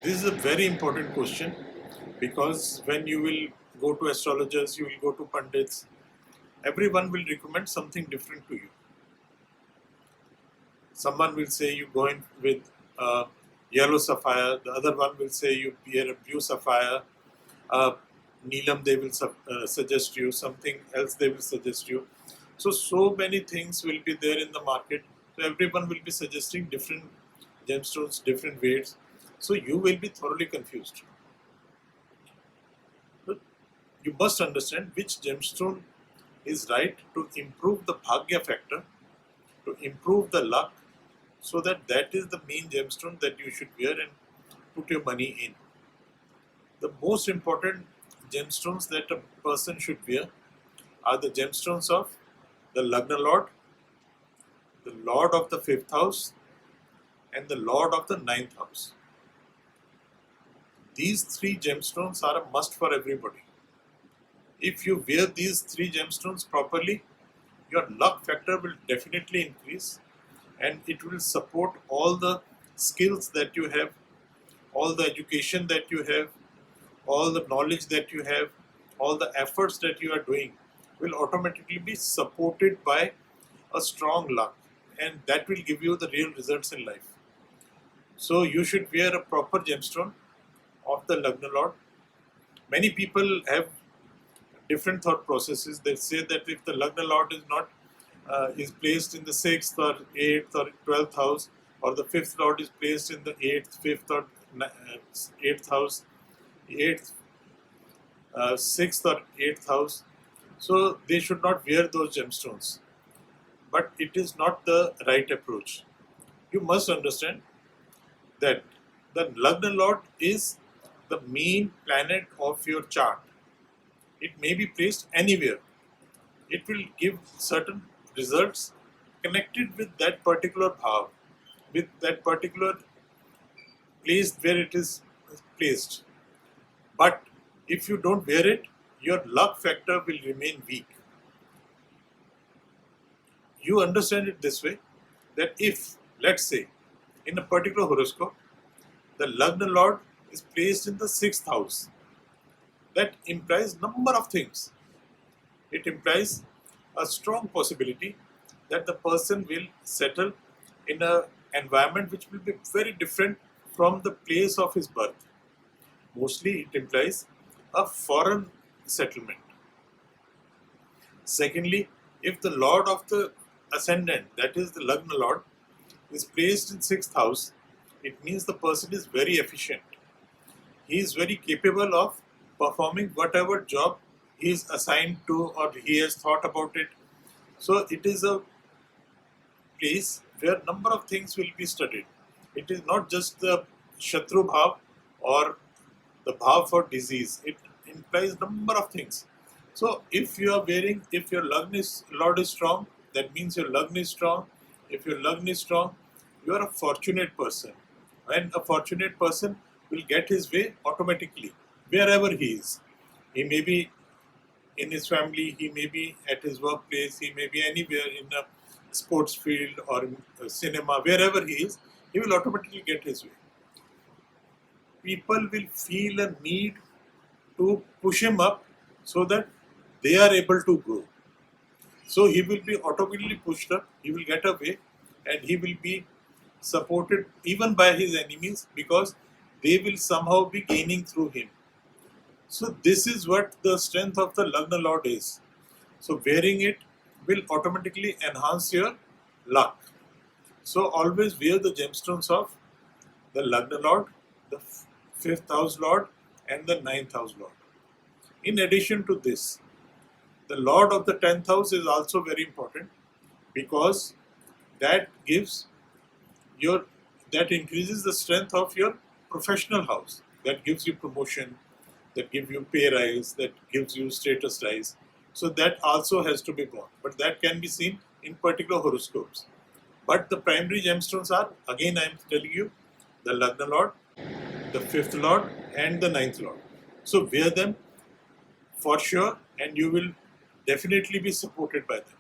This is a very important question because when you will go to astrologers, you will go to pundits, everyone will recommend something different to you. Someone will say you go in with yellow sapphire, the other one will say you wear a blue sapphire, Neelam they will suggest you, something else they will suggest you. So many things will be there in the market. So everyone will be suggesting different gemstones, different weights. So you will be thoroughly confused. But you must understand which gemstone is right to improve the bhagya factor, to improve the luck, so that is the main gemstone that you should wear and put your money in. The most important gemstones that a person should wear are the gemstones of the Lagna Lord, the Lord of the 5th house, and the Lord of the 9th house. These three gemstones are a must for everybody. If you wear these three gemstones properly, your luck factor will definitely increase and it will support all the skills that you have, all the education that you have, all the knowledge that you have, all the efforts that you are doing will automatically be supported by a strong luck, and that will give you the real results in life. So you should wear a proper gemstone of the Lagna Lord. Many people have different thought processes. They say that if the Lagna Lord is not is placed in the 6th or 8th or 12th house, or the 5th Lord is placed in the 8th, 5th or 8th house, 8th, 6th or 8th house, so they should not wear those gemstones. But it is not the right approach. You must understand that the Lagna Lord is the main planet of your chart. It may be placed anywhere. It will give certain results connected with that particular bhav, with that particular place where it is placed. But if you don't wear it, your luck factor will remain weak. You understand it this way, that if, let's say, in a particular horoscope, the Lagna Lord is placed in the 6th house, that implies number of things. It implies a strong possibility that the person will settle in an environment which will be very different from the place of his birth. Mostly it implies a foreign settlement. Secondly, if the Lord of the ascendant, that is the Lagna Lord, is placed in 6th house, it means the person is very efficient. He is very capable of performing whatever job he is assigned to or he has thought about it. So it is a place where number of things will be studied. It is not just the Shatru Bhav or the Bhav for disease. It implies number of things. So if you are wearing, if your Lagna Lord is strong, that means your Lagna is strong. If your Lagna is strong, you are a fortunate person. And a fortunate person will get his way automatically, wherever he is. He may be in his family, he may be at his workplace, he may be anywhere in a sports field or in a cinema, wherever he is, he will automatically get his way. People will feel a need to push him up so that they are able to grow. So he will be automatically pushed up, he will get away, and he will be supported even by his enemies because they will somehow be gaining through him. So this is what the strength of the Lagna Lord is. So wearing it will automatically enhance your luck. So always wear the gemstones of the Lagna Lord, the 5th house Lord, and the 9th house Lord. In addition to this, the Lord of the 10th house is also very important because that increases the strength of your professional house. That gives you promotion, that gives you pay rise, that gives you status rise. So that also has to be born. But that can be seen in particular horoscopes. But the primary gemstones are, again I am telling you, the Lagna Lord, the 5th Lord, and the 9th Lord. So wear them for sure and you will definitely be supported by them.